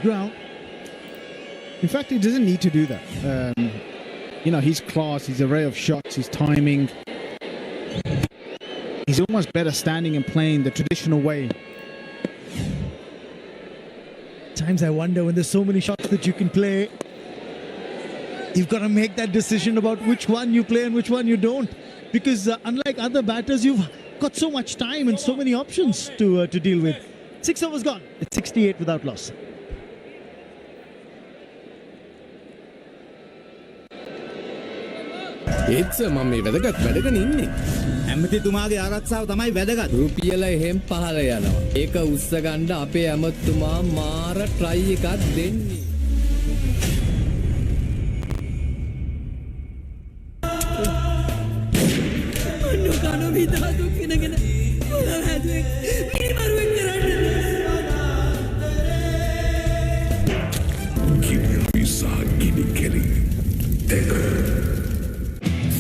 ground. In fact, he doesn't need to do that. His class, his array of shots, his timing. He's almost better standing and playing the traditional way. Times I wonder, when there's so many shots that you can play, you've got to make that decision about which one you play and which one you don't. Because unlike other batters, you've got so much time and so many options to deal with. 6 overs gone. It's 68 without loss. ඒත් මම මේ වැදගත් වැඩගෙන ඉන්නේ. ඇමතිතුමාගේ ආරක්ෂාව තමයි වැදගත්. රුපියල එහෙම් පහල යනවා. ඒක උස්ස ගන්න අපේ ඇමතිතුමා මාර ට්‍රයි එකක් දෙන්නේ. අනුකano විදාතු කිනගෙන උලා හැදුවේ මිනිමරුවෙක් කරන්නේ. Kimisa Gini Kelly.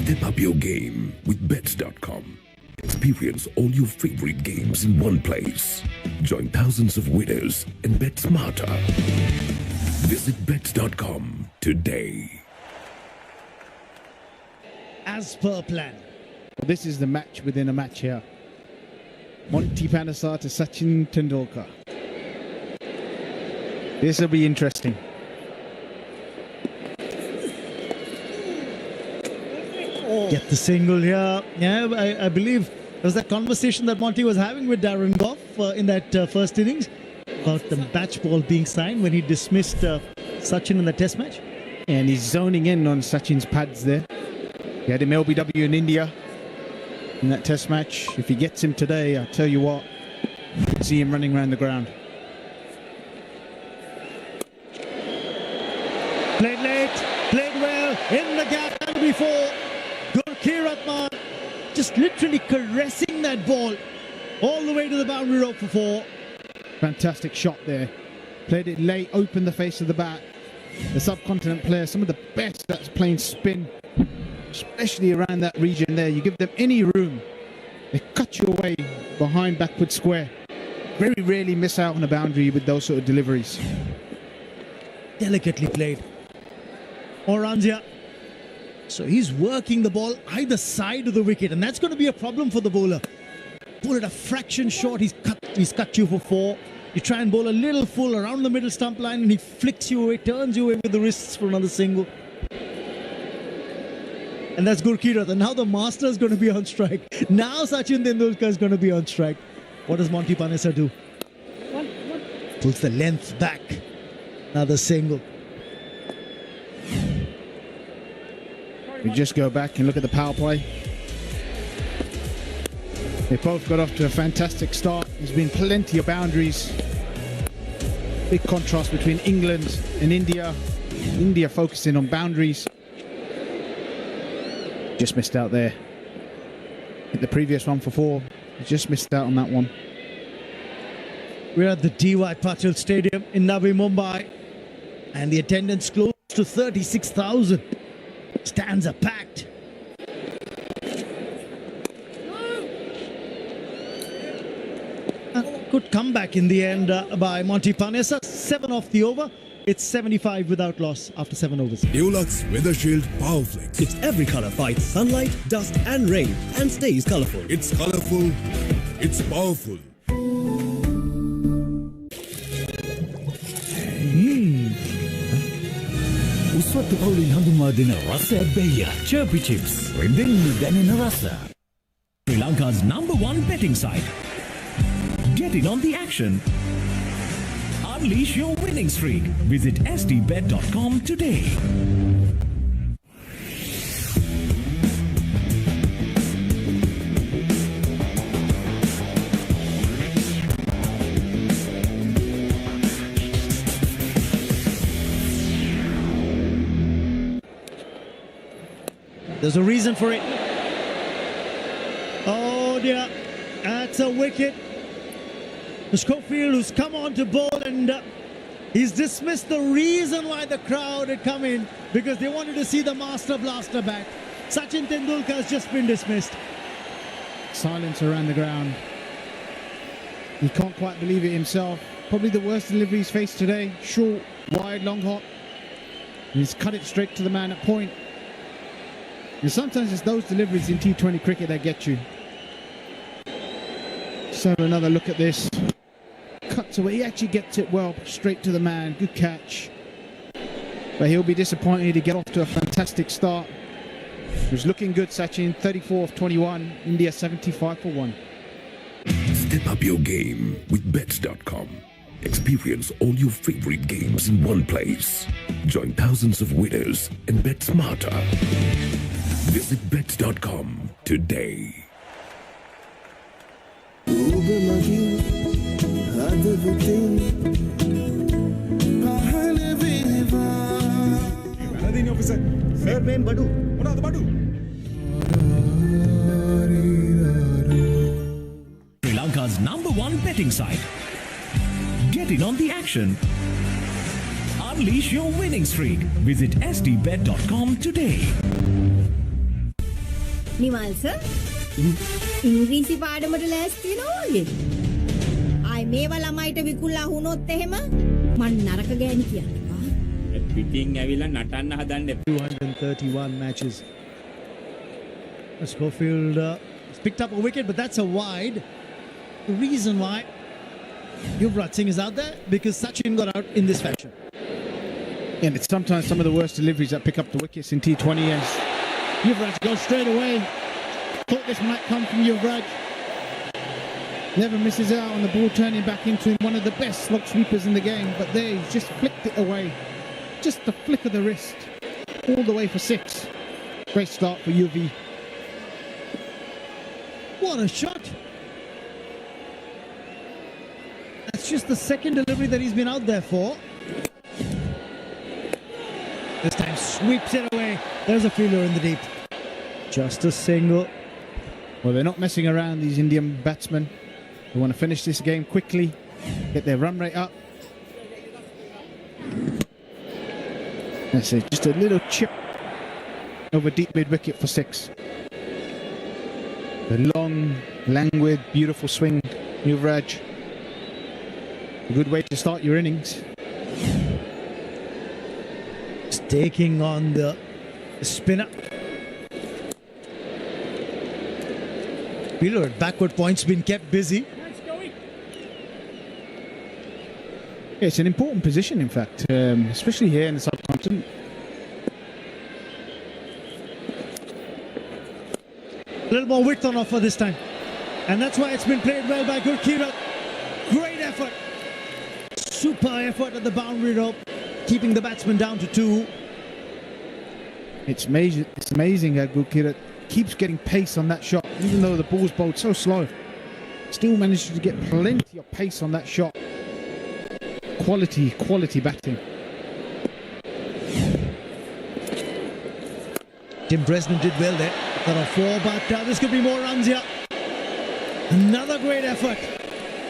Step up your game with bets.com. Experience all your favorite games in one place. Join thousands of winners and bet smarter. Visit bets.com today. As per plan. This is the match within a match here. Monty Panesar to Sachin Tendulkar. This will be interesting. Get the single here. Yeah, I believe there was that conversation that Monty was having with Darren Goff in that first innings about the match ball being signed when he dismissed Sachin in the test match. And he's zoning in on Sachin's pads there. He had him LBW in India in that test match. If he gets him today, I'll tell you what, see him running around the ground. Played late, played well, in the gap and before. Gurkiratman just literally caressing that ball all the way to the boundary rope for 4. Fantastic shot there. Played it late, opened the face of the bat. The subcontinent players, some of the best that's playing spin, especially around that region there. You give them any room, they cut you away behind backward square. Very rarely miss out on a boundary with those sort of deliveries. Delicately played. Orangia. So he's working the ball either side of the wicket, and that's going to be a problem for the bowler. Pull it a fraction short, he's cut you for 4. You try and bowl a little full around the middle stump line, and he flicks you away, turns you away with the wrists for another single. And that's Gurkirat. And now the master is going to be on strike. Now Sachin Tendulkar is going to be on strike. What does Monty Panesar do? Pulls the length back. Another single. We just go back and look at the power play. They both got off to a fantastic start. There's been plenty of boundaries. Big contrast between England and India. India focusing on boundaries. Just missed out there. Hit the previous one for 4. Just missed out on that one. We're at the D.Y. Patil Stadium in Navi Mumbai, and the attendance close to 36,000. Stands are packed. A good comeback in the end by Monty Panesar. 7 off the over. It's 75 without loss after 7 overs. Dulux Weather Shield Power Flex. Its every color fights sunlight, dust and rain and stays colorful. It's colorful. It's powerful. උස්වත්තු පවුලින් හඳුන්වා දෙන රස ඇබ්බැහිය Chirpy Chips රෙදෙන් දැනෙන රස. Sri Lanka's #1 betting site. Get in on the action. Unleash your winning streak. Visit sdbet.com today. There's a reason for it. Oh dear, that's a wicket. Schofield, who's come on to bowl, and he's dismissed the reason why the crowd had come in, because they wanted to see the master blaster back. Sachin Tendulkar has just been dismissed. Silence around the ground. He can't quite believe it himself. probably the worst delivery he's faced today. Short, wide, long hop. And he's cut it straight to the man at point. And sometimes it's those deliveries in T20 cricket that get you. Let's have another look at this. Cuts away. He actually gets it well, straight to the man. Good catch. But he'll be disappointed to get off to a fantastic start. He was looking good, Sachin. 34 of 21. India 75 for 1. Step up your game with bets.com. Experience all your favorite games in one place. Join thousands of winners and bet smarter. Visit bets.com today. Sri Lanka's #1 betting site. Get in on the action. Unleash your winning streak. Visit sdbet.com today. Nimal sir ඉංග්‍රීසි පාඩමට ලෑස්ති වෙනවා වගේ. ආයි මේවා ළමයිට විකුණලා වුණොත් එහෙම මං නරක ගෑණි කියන්නවා. පිටින් ඇවිල්ලා නටන්න හදන්න 231 matches. Schofield has picked up a wicket, but that's a wide. The reason why Yuvraj Singh is out there because Sachin got out in this fashion. And it's sometimes some of the worst deliveries that pick up the wickets in T20. And Yuvraj goes straight away. Thought this might come from Yuvraj. Never misses out on the ball turning back into him. One of the best slog sweepers in the game. But there, he's just flicked it away. Just the flick of the wrist. All the way for 6. Great start for UV. What a shot! That's just the second delivery that he's been out there for. This time sweeps it away. There's a fielder in the deep. Just a single. Well, they're not messing around, these Indian batsmen. They want to finish this game quickly, get their run rate up. That's it, just a little chip over deep mid-wicket for 6. The long, languid, beautiful swing, Yuvraj. A good way to start your innings. Taking on the spinner. Wheeler at backward point's been kept busy. Yeah, it's an important position, in fact, especially here in the subcontinent. A little more width on offer this time. And that's why it's been played well by Gurkirat. Great effort. Super effort at the boundary rope. Keeping the batsman down to 2. It's amazing how Gurkirat keeps getting pace on that shot, even though the ball's bowled so slow. Still manages to get plenty of pace on that shot. Quality batting. Tim Bresnan did well there. Got on 4, but this could be more runs here. Another great effort.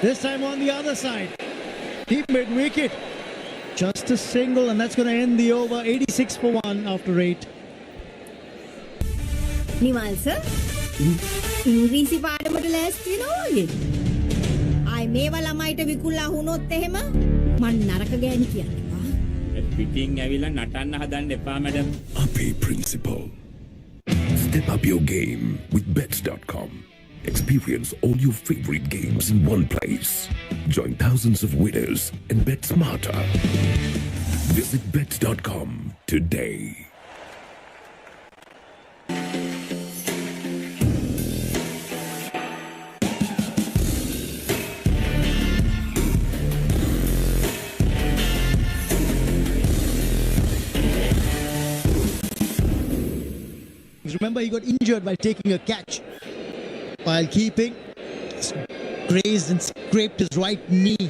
This time on the other side. Deep mid-wicket. Just a single, and that's going to end the over. 86 for 1 after 8. Nimal sir ඉංග්‍රීසි පාඩමට ලෑස්ති වෙනවා වගේ. ආයි මේවා ළමයිට විකුණලා වුණොත් එහෙම මං නරක ගෑණි කියන්නවා. පිටින් ඇවිල්ලා නටන්න හදන්න එපා madam. Happy Principal. Step up your game with bets.com. Experience all your favorite games in one place. Join thousands of winners and bet smarter. Visit bets.com today. Remember, he got injured by taking a catch while keeping. Grazed and scraped his right knee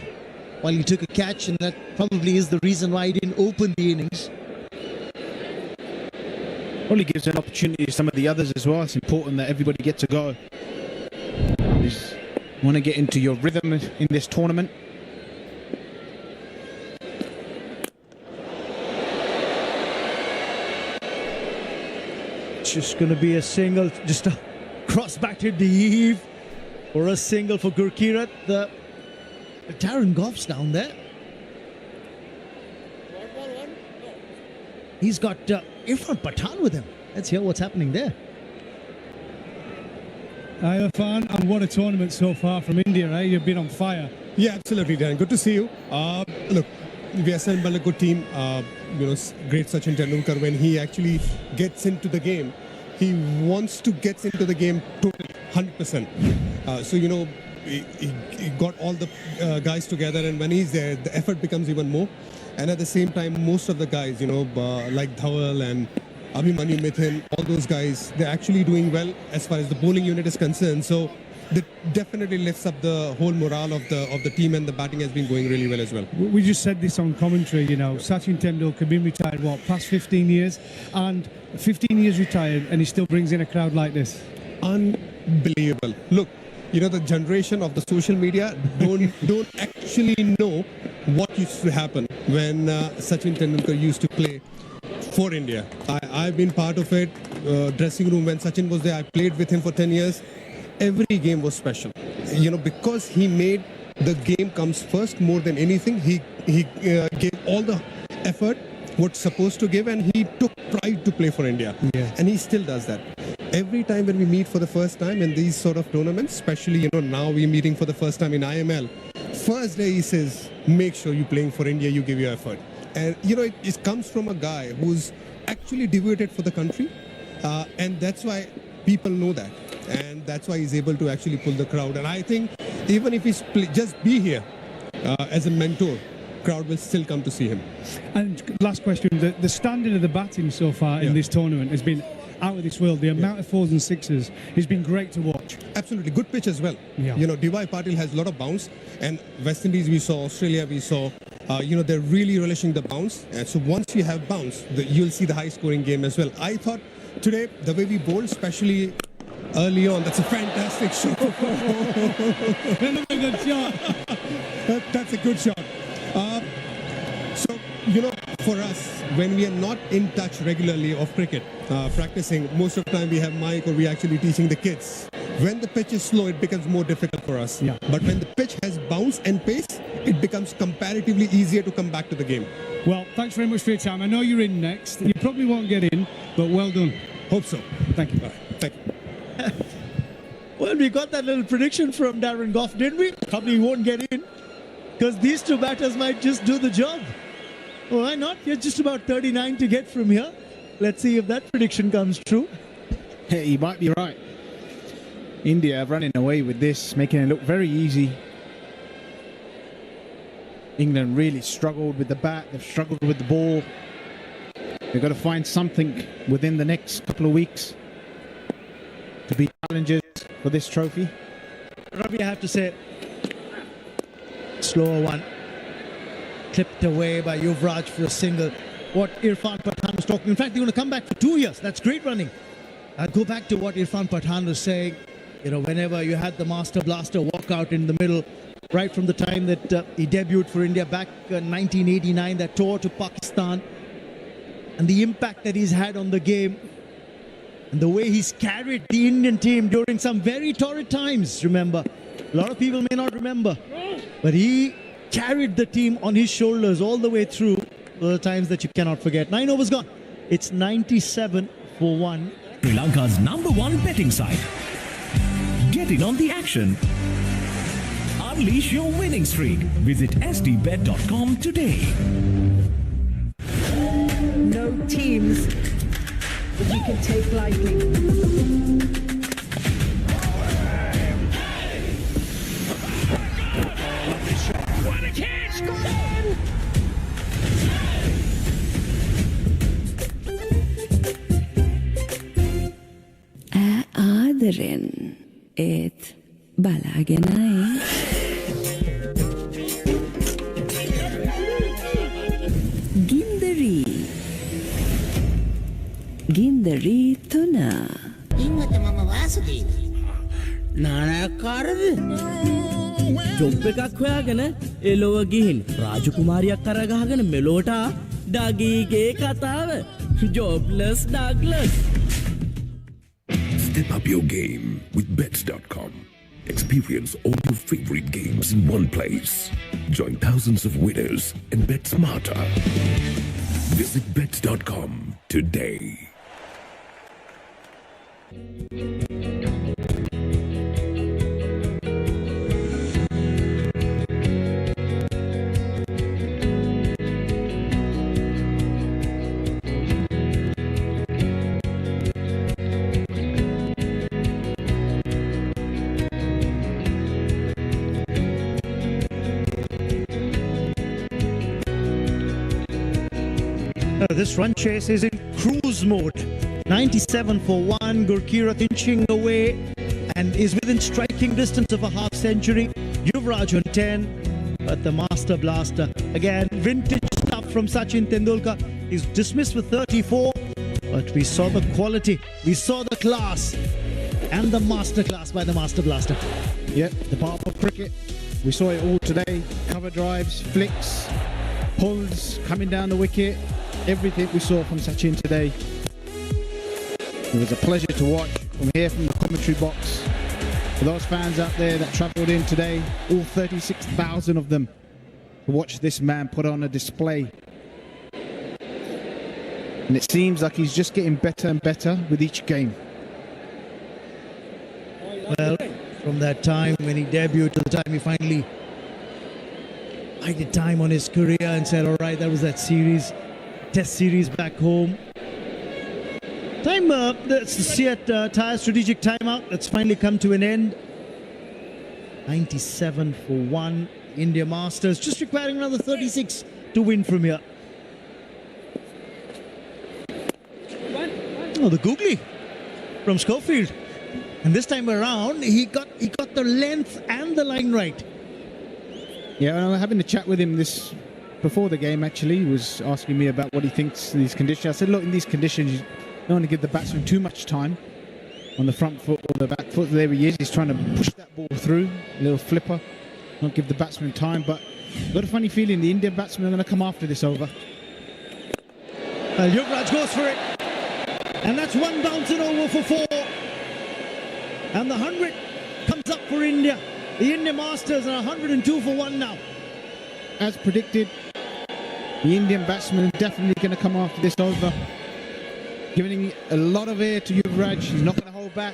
while he took a catch, and that probably is the reason why he didn't open the innings. Probably gives an opportunity to some of the others as well. It's important that everybody gets a go. You want to get into your rhythm in this tournament. Just going to be a single, just a cross back to the eve, or a single for Gurkirat. The Darren Goff's down there. He's got Irfan Pathan with him. Let's hear what's happening there. Hi, Irfan, and what a tournament so far from India, eh? You've been on fire. Yeah, absolutely, Dan. Good to see you. Look, we assembled a good team. Great Sachin Tendulkar, when he actually gets into the game, he wants to get into the game totally, 100%. He got all the guys together, and when he's there, the effort becomes even more. And at the same time, most of the guys, like Dhawal and Abhimanyu Mithun, all those guys, they're actually doing well as far as the bowling unit is concerned. So that definitely lifts up the whole morale of the team, and the batting has been going really well as well. We just said this on commentary, Sachin Tendulkar been retired, past 15 years? And 15 years retired, and he still brings in a crowd like this. Unbelievable. Look, the generation of the social media don't actually know what used to happen when Sachin Tendulkar used to play for India. I've been part of it. Dressing room when Sachin was there, I played with him for 10 years. Every game was special. Because he made the game comes first more than anything. He gave all the effort what's supposed to give, and he took pride to play for India. Yeah. And he still does that. Every time when we meet for the first time in these sort of tournaments, especially now we're meeting for the first time in IML, first day he says, make sure you're playing for India, you give your effort. And it comes from a guy who's actually devoted for the country, and that's why people know that, and that's why he's able to actually pull the crowd. And I think even if he's just be here as a mentor, crowd will still come to see him. And last question, the standard of the batting so far in this tournament has been out of this world. The amount of fours and sixes has been great to watch. Absolutely, good pitch as well. Yeah. D.Y. Patil has a lot of bounce, and West Indies we saw, Australia we saw, they're really relishing the bounce. And so once you have bounce, you'll see the high scoring game as well. I thought today, the way we bowled, especially early on, that's a fantastic shot. Good shot. That's a good shot. For us, when we are not in touch regularly of cricket, practicing, most of the time we have Mike or we actually teaching the kids. When the pitch is slow, it becomes more difficult for us. Yeah. But when the pitch has bounce and pace, it becomes comparatively easier to come back to the game. Well, thanks very much for your time. I know you're in next. You probably won't get in, but well done. Hope so. Thank you. Thank you. Well, we got that little prediction from Darren Goff, didn't we? Probably won't get in because these two batters might just do the job. Why not? You're just about 39 to get from here. Let's see if that prediction comes true. Hey, you might be right. India are running away with this, making it look very easy. England really struggled with the bat. They've struggled with the ball. They've got to find something within the next couple of weeks to be challengers for this trophy. Ravi, I have to say, slower one. Clipped away by Yuvraj for a single. What Irfan Pathan was talking. In fact, they're going to come back for 2 years. That's great running. I'll go back to what Irfan Pathan was saying. Whenever you had the Master Blaster walk out in the middle, right from the time that he debuted for India back in 1989, that tour to Pakistan, and the impact that he's had on the game, and the way he's carried the Indian team during some very torrid times, remember. A lot of people may not remember, but he carried the team on his shoulders all the way through. Those are times that you cannot forget. 9 overs gone. It's 97 for 1. Sri Lanka's #1 betting site. Get in on the action. Unleash your winning streak. Visit sdbet.com today. No teams that you can take lightly. What a catch! ආදරෙන් ඒත් බලාගෙනයි. ගින්දරී තුනා. ඉන්නත මම වාසුදීව. නානයක්කාරද? Job එකක් හොයාගෙන එලොව ගිහින් රාජකුමාරියක් කරගහගෙන මෙලෝට ඩගීගේ කතාව. ජොබ්ලස් Douglas. Step up your game with bets.com. Experience all your favorite games in one place. Join thousands of winners and bet smarter. Visit bets.com today. This run chase is in cruise mode. 97 for 1. Gurkirat inching away and is within striking distance of a half century. Yuvraj on 10. But the Master Blaster, again, vintage stuff from Sachin Tendulkar. He's dismissed with 34. But we saw the quality, we saw the class, and the master class by the Master Blaster. Yeah, the power of cricket. We saw it all today. Cover drives, flicks, pulls, coming down the wicket. Everything we saw from Sachin today. It was a pleasure to watch from here from the commentary box. For those fans out there that travelled in today, all 36,000 of them, to watch this man put on a display. And it seems like he's just getting better and better with each game. Well, from that time when he debuted to the time he finally bided time on his career and said, all right, that was that series. Test series back home. Time, that's the Seat Tyre strategic timeout. That's finally come to an end. 97 for 1. India Masters just requiring another 36 to win from here. Oh, the googly from Schofield. And this time around, he got the length and the line right. Yeah, I was having a chat with him before the game, actually. He was asking me about what he thinks in these conditions. I said, look, in these conditions, you don't want to give the batsman too much time on the front foot or the back foot. There he is. He's trying to push that ball through. A little flipper. Not give the batsman time. But I've got a funny feeling the Indian batsmen are going to come after this over. Yuvraj goes for it. And that's one bouncing over for 4. And the 100 comes up for India. The Indian Masters are 102 for 1 now. As predicted, the Indian batsman is definitely going to come after this over. Giving a lot of air to Yuvraj. He's not going to hold back.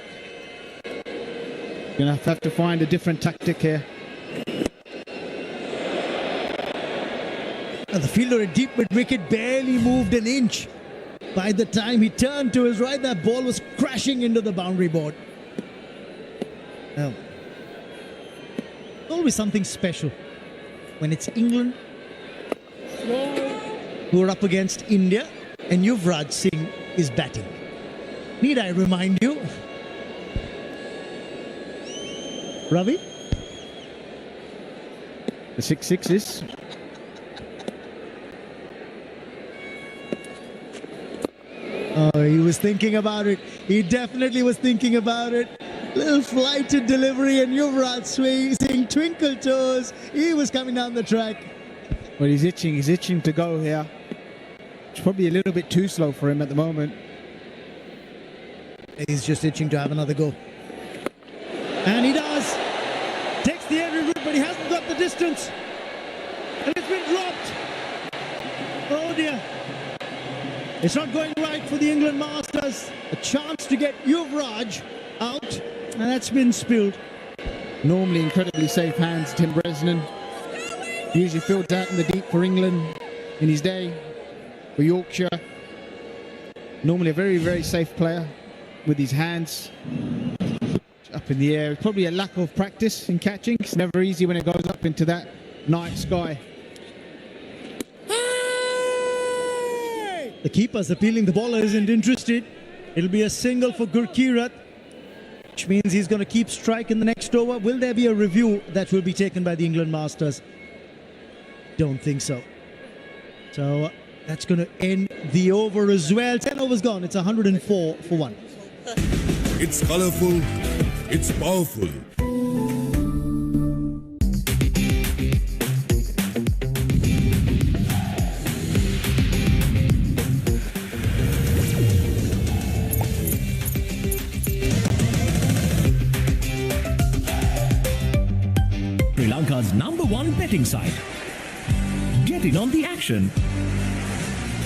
Going to have to find a different tactic here. And the fielder at deep mid-wicket barely moved an inch. By the time he turned to his right, that ball was crashing into the boundary board. Well, always something special when it's England who are up against India and Yuvraj Singh is batting. Need I remind you? Ravi? The 6-6s. Oh, he was thinking about it. He definitely was thinking about it. Little flighted delivery and Yuvraj Singh twinkle toes. He was coming down the track. Well, he's itching to go here. It's probably a little bit too slow for him at the moment. He's just itching to have another go. And he does. Takes the aerial route, but he hasn't got the distance. And it's been dropped. Oh dear. It's not going right for the England Masters. A chance to get Yuvraj out, and that's been spilled. Normally incredibly safe hands, Tim Bresnan. Usually fields out in the deep for England in his day, for Yorkshire. Normally a very, very safe player with his hands up in the air. Probably a lack of practice in catching. It's never easy when it goes up into that night sky. The keeper's appealing, the bowler isn't interested. It'll be a single for Gurkirat, which means he's going to keep strike in the next over. Will there be a review that will be taken by the England Masters? Don't think so. So that's going to end the over as well. 10 overs gone. It's 104 for 1. It's colorful. It's powerful. one betting site. Get in on the action.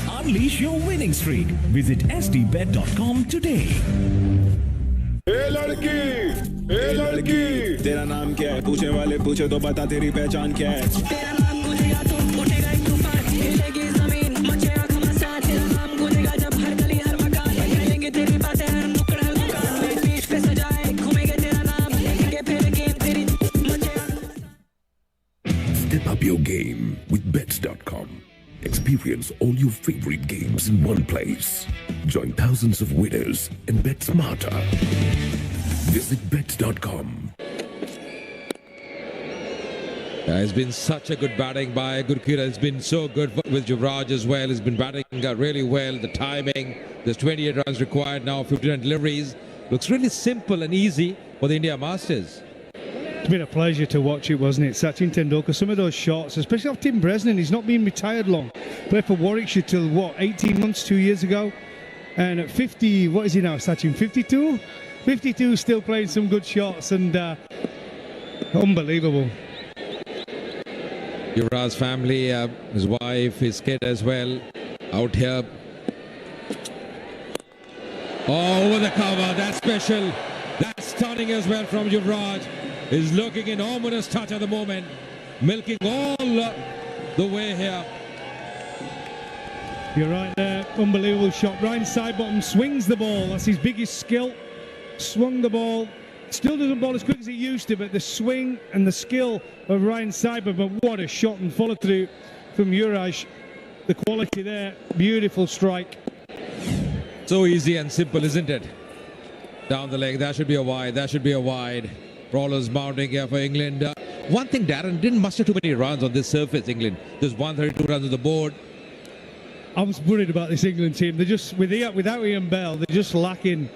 Unleash your winning streak. Visit sdbet.com today. ए लड़की तेरा नाम क्या है पूछे वाले पूछे तो बता तेरी पहचान क्या है तेरा नाम गूंजेगा तो उठेगा एक तूफान हिलेगी जमीन मचेगा घमासान तेरा नाम गूंजेगा जब हर गली हर मकान कहेंगे तेरी बातें हर नुक्कड़ हर दुकान बीच पे सजाए घूमेंगे तेरा नाम देखेंगे फिर गेम तेरी मचेगा Step up your game with bets.com. Experience all your favorite games in one place. Join thousands of winners and bet smarter. Visit bets.com. It's been such a good batting by Gurkira. It's been so good with Yuvraj as well. He's been batting really well. The timing, there's 28 runs required now, 59 deliveries. Looks really simple and easy for the India Masters. It's been a pleasure to watch it, wasn't it? Sachin Tendulkar, some of those shots, especially off Tim Bresnan, he's not been retired long. Played for Warwickshire till, what, 18 months, 2 years ago? And at 50, what is he now, Sachin, 52? 52, still playing some good shots and unbelievable. Yuvraj's family, his wife, his kid as well, out here. Oh, over the cover, that's special. That's stunning as well from Yuvraj. Is looking in ominous touch at the moment, milking all the way here. You're right there, unbelievable shot. Ryan Sidebottom swings the ball, that's his biggest skill. Swung the ball, still doesn't bowl as quick as he used to, but the swing and the skill of Ryan Sidebottom, what a shot and follow through from Yuvraj. The quality there, beautiful strike. So easy and simple, isn't it? Down the leg, that should be a wide, that should be a wide. Brawlers mounting here for England. One thing, Darren, didn't muster too many runs on this surface, England. Just 132 runs on the board. I was worried about this England team. They're just, without Ian Bell, they're just lacking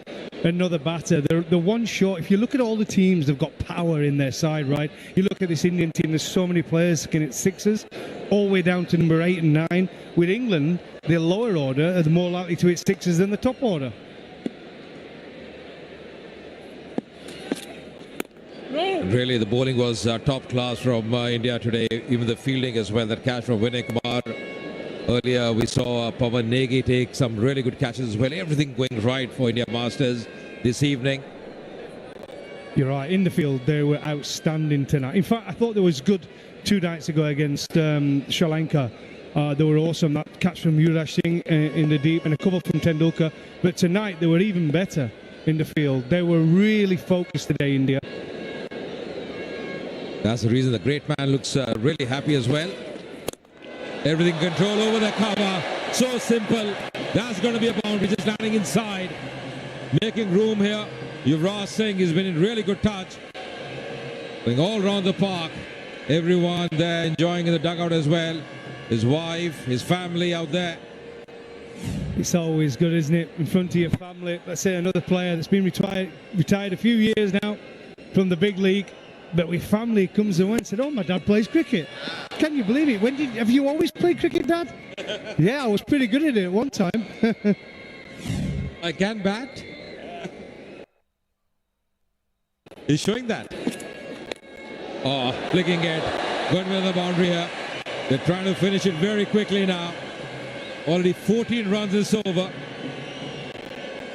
another batter. They're one short. If you look at all the teams, they've got power in their side, right? You look at this Indian team, there's so many players can hit sixes, all the way down to number 8 and 9. With England, the lower order are more likely to hit sixes than the top order. Really, the bowling was top class from India today. Even the fielding as well. That catch from Vinay Kumar. Earlier, we saw Pawan Negi take some really good catches as well. Everything going right for India Masters this evening. You're right. In the field, they were outstanding tonight. In fact, I thought they was good 2 nights ago against Sri Lanka. They were awesome. That catch from Yuvraj Singh in the deep and a couple from Tendulkar. But tonight, they were even better in the field. They were really focused today, India. That's the reason the great man looks really happy as well. Everything control over the cover. So simple. That's going to be a boundary, just landing inside. Making room here. Yuvraj Singh has been in really good touch. Going all around the park. Everyone there enjoying in the dugout as well. His wife, his family out there. It's always good, isn't it? In front of your family. Let's say another player that's been retired a few years now from the big league. But with family comes and went and said, oh, my dad plays cricket. Can you believe it? Have you always played cricket, Dad? Yeah, I was pretty good at it at one time. I can bat. He's showing that. Oh, flicking it. Going with the boundary here. They're trying to finish it very quickly now. Already 14 runs is over.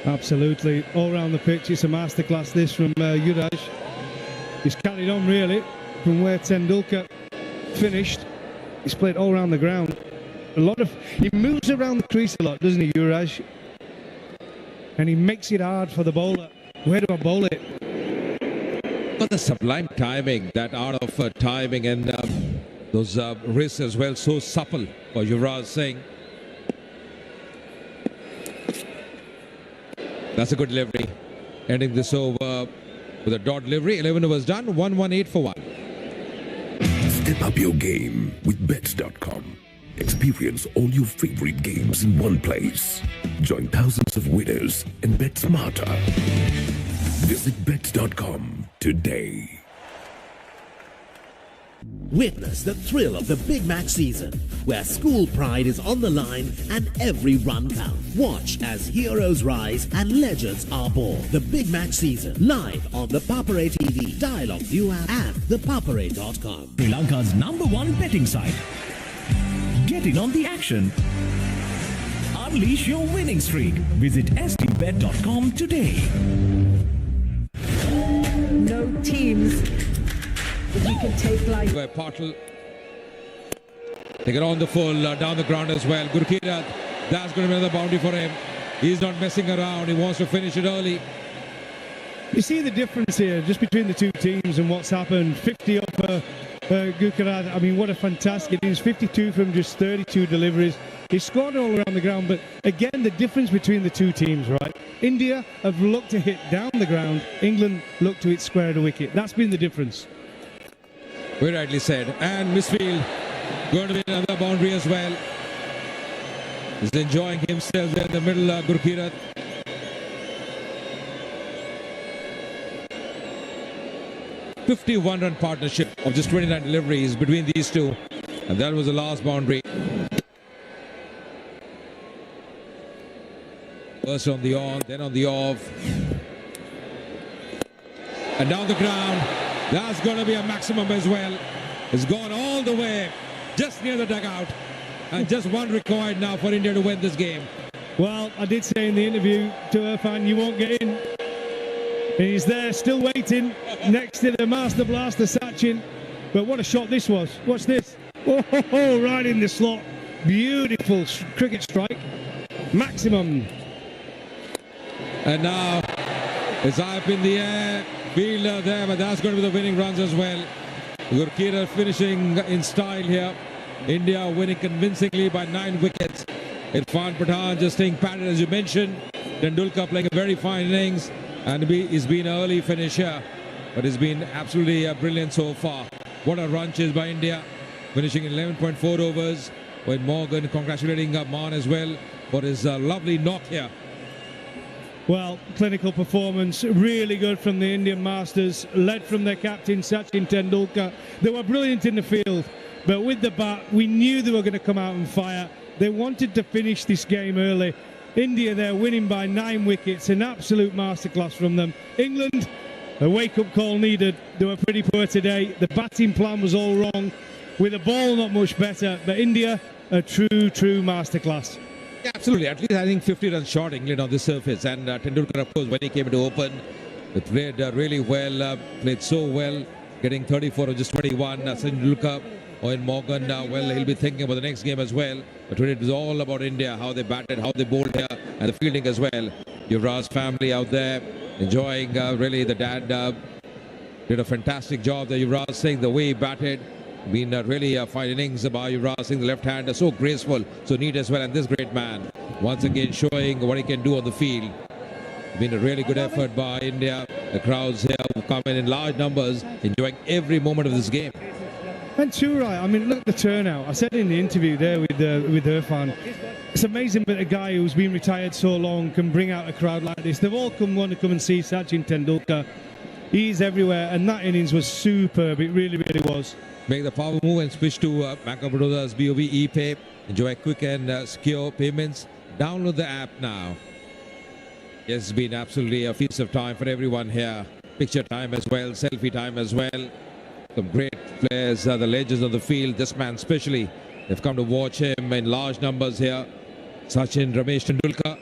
Absolutely. All around the pitch, it's a masterclass this from Yuvraj. He's carried on really from where Tendulkar finished. He's played all around the ground. He moves around the crease a lot, doesn't he, Yuvraj? And he makes it hard for the bowler. Where do I bowl it? But the sublime timing, that art of timing and those wrists as well, so supple for Yuvraj Singh. That's a good delivery. Ending this over with a dot delivery. 11 overs done. 118 for 1. Step up your game with bets.com. Experience all your favorite games in one place. Join thousands of winners and bet smarter. Visit bets.com today. Witness the thrill of the Big Match season, where school pride is on the line and every run counts. Watch as heroes rise and legends are born. The Big Match season, live on the Papare TV, Dialogue View app and thepapare.com. Sri Lanka's #1 betting site. Get in on the action. Unleash your winning streak. Visit stbet.com today. No teams that you can take lightly. Where Patel, they get on the full, down the ground as well. Gurkirat, that's going to be another boundary for him. He's not messing around. He wants to finish it early. You see the difference here just between the two teams and what's happened. 50 up for Gurkirat. I mean, what a fantastic innings. 52 from just 32 deliveries. He scored all around the ground, but again, the difference between the two teams, right? India have looked to hit down the ground. England looked to hit square the wicket. That's been the difference. Very rightly said. And misfield, going to be another boundary as well. He's enjoying himself there in the middle, Gurkirat. '51-run partnership of just 29 deliveries between these two. And that was the last boundary. First on the on, then on the off. And down the ground. That's going to be a maximum as well. It's gone all the way, just near the dugout. And just one required now for India to win this game. Well, I did say in the interview to Irfan, you won't get in. And he's there, still waiting, next to the Master Blaster, Sachin. But what a shot this was. Watch this. Oh, right in the slot. Beautiful cricket strike. Maximum. And now it's up in the air. Fielder there, but that's going to be the winning runs as well. Gurkirat finishing in style here. India winning convincingly by 9 wickets. Irfan Pathan just staying patted, as you mentioned. Tendulkar playing a very fine innings, and he's been an early finish here, but it's been absolutely brilliant so far. What a run chase by India, finishing in 11.4 overs. With Morgan congratulating Maan as well for his lovely knock here. Well, clinical performance, really good from the Indian Masters, led from their captain Sachin Tendulkar. They were brilliant in the field, but with the bat, we knew they were going to come out and fire. They wanted to finish this game early. India there winning by 9 wickets, an absolute masterclass from them. England, a wake-up call needed. They were pretty poor today. The batting plan was all wrong. With the ball not much better, but India, a true masterclass. Yeah, absolutely. At least I think 50 runs short England on this surface. And Tendulkar, of course, when he came into open, he played really well, played so well, getting 34 of just 21. Tendulkar or in Morgan, well, he'll be thinking about the next game as well. But today it was all about India, how they batted, how they bowled here, and the fielding as well. Yuvraj's family out there enjoying really the dad did a fantastic job there. Yuvraj Singh, the way he batted, been really fine innings by Yuvraj Singh, the left hander, so graceful, so neat as well. And this great man, once again showing what he can do on the field. Been a really good effort by India. The crowds here will come in large numbers, enjoying every moment of this game. And too right, I mean, look at the turnout. I said in the interview there with Irfan, it's amazing that a guy who's been retired so long can bring out a crowd like this. They've all want to come and see Sachin Tendulkar. He's everywhere, and that innings was superb. It really, really was. Make the power move and switch to Bank of Baroda's BOV ePay. Enjoy quick and secure payments. Download the app now. Yes, it's been absolutely a feast of time for everyone here. Picture time as well, selfie time as well. Some great players, the legends on the field. This man especially, they've come to watch him in large numbers here. Sachin Ramesh Tendulkar.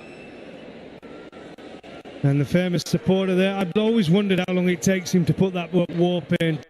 And the famous supporter there. I've always wondered how long it takes him to put that war paint